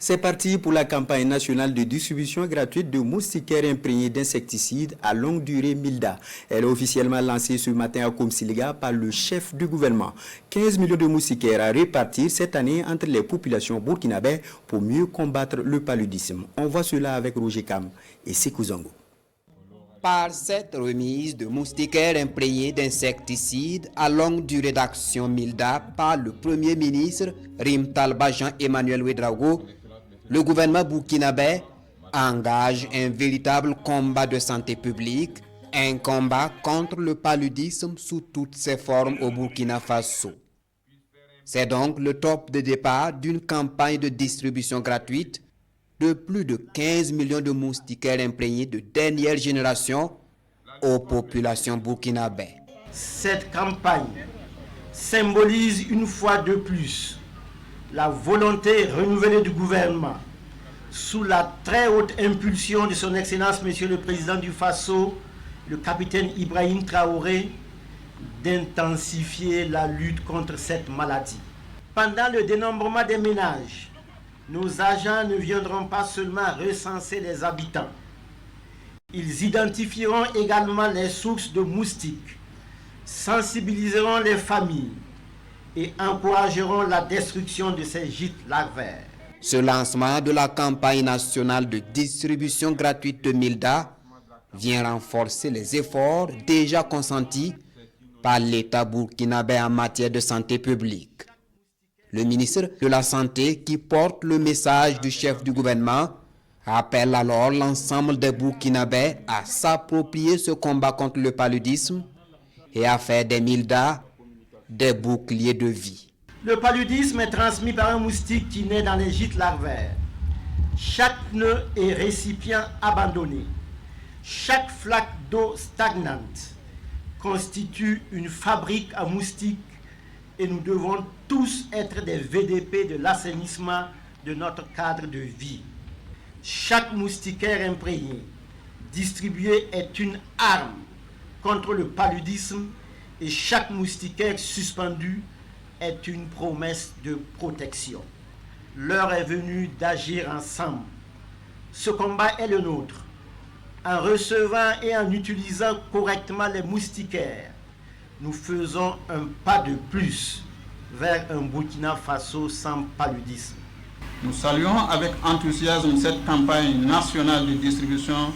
C'est parti pour la campagne nationale de distribution gratuite de moustiquaires imprégnés d'insecticides à longue durée MILDA. Elle est officiellement lancée ce matin à Komsiliga par le chef du gouvernement. 15 millions de moustiquaires à répartir cette année entre les populations burkinabè pour mieux combattre le paludisme. On voit cela avec Roger Kam et Sekou Zango. Par cette remise de moustiquaires imprégnés d'insecticides à longue durée d'action MILDA par le Premier ministre Rim Talba Jean-Emmanuel Ouédraogo, le gouvernement burkinabè engage un véritable combat de santé publique, un combat contre le paludisme sous toutes ses formes au Burkina Faso. C'est donc le top de départ d'une campagne de distribution gratuite de plus de 15 millions de moustiquaires imprégnés de dernière génération aux populations burkinabè. Cette campagne symbolise une fois de plus la volonté renouvelée du gouvernement, sous la très haute impulsion de son Excellence Monsieur le Président du Faso, le capitaine Ibrahim Traoré, d'intensifier la lutte contre cette maladie. Pendant le dénombrement des ménages, nos agents ne viendront pas seulement recenser les habitants. Ils identifieront également les sources de moustiques, sensibiliseront les familles et encourageront la destruction de ces gîtes larvaires. Ce lancement de la campagne nationale de distribution gratuite de MILDA vient renforcer les efforts déjà consentis par l'État burkinabè en matière de santé publique. Le ministre de la Santé, qui porte le message du chef du gouvernement, appelle alors l'ensemble des Burkinabè à s'approprier ce combat contre le paludisme et à faire des MILDA des boucliers de vie. Le paludisme est transmis par un moustique qui naît dans les gîtes larvaires. Chaque nœud et récipient abandonné, chaque flaque d'eau stagnante constitue une fabrique à moustiques et nous devons tous être des VDP de l'assainissement de notre cadre de vie. Chaque moustiquaire imprégné distribué est une arme contre le paludisme et chaque moustiquaire suspendu est une promesse de protection. L'heure est venue d'agir ensemble. Ce combat est le nôtre. En recevant et en utilisant correctement les moustiquaires, nous faisons un pas de plus vers un Burkina Faso sans paludisme. Nous saluons avec enthousiasme cette campagne nationale de distribution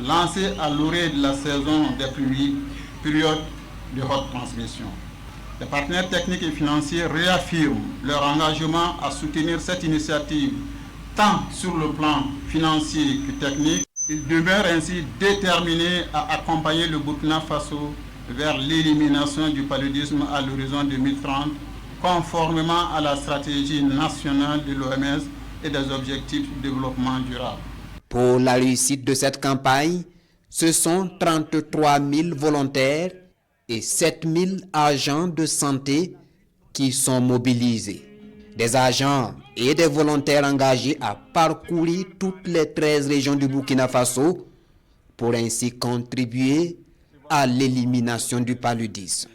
lancée à l'orée de la saison des pluies, période de haute transmission. Les partenaires techniques et financiers réaffirment leur engagement à soutenir cette initiative, tant sur le plan financier que technique. Ils demeurent ainsi déterminés à accompagner le Burkina Faso vers l'élimination du paludisme à l'horizon 2030, conformément à la stratégie nationale de l'OMS et des objectifs de développement durable. Pour la réussite de cette campagne, ce sont 33 000 volontaires et 7 000 agents de santé qui sont mobilisés. Des agents et des volontaires engagés à parcourir toutes les 13 régions du Burkina Faso pour ainsi contribuer à l'élimination du paludisme.